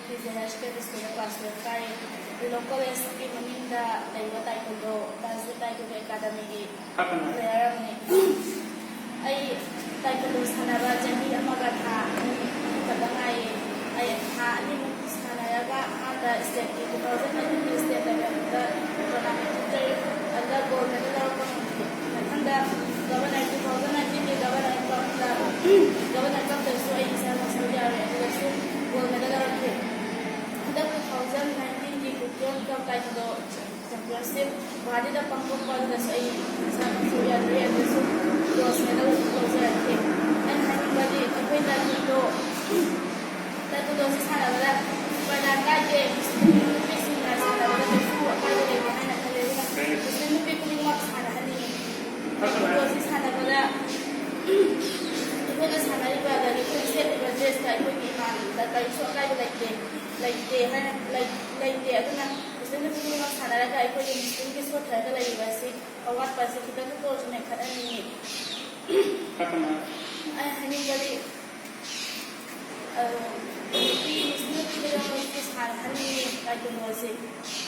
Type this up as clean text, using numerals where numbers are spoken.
Fizerasca School Class Kai local SK Maninda Taekwondo Dance Taekwondo Academy Player I Taekwondo Sanara Jami Amagata Kadangai I ha ni Sanaraga and state 2019 state tournament and the gold medal and the governor 2019 governor of the Saudi Arabia gold medal the 2019 Kukion Cup Taekwondo Championship Body the Pangkok the Saudi Arabia gold medal closer and everybody when Taekwondo is Hanavada when I got games facing us and I was behind a career then people watch Hanahani because it's Hanavada when it's Hanariba that you can say the dress that would be that I saw like they are gonna then the people of Hanaraga I could in this what I say or what person he doesn't go to make any anybody is not clear on this hand, honey, I can was it.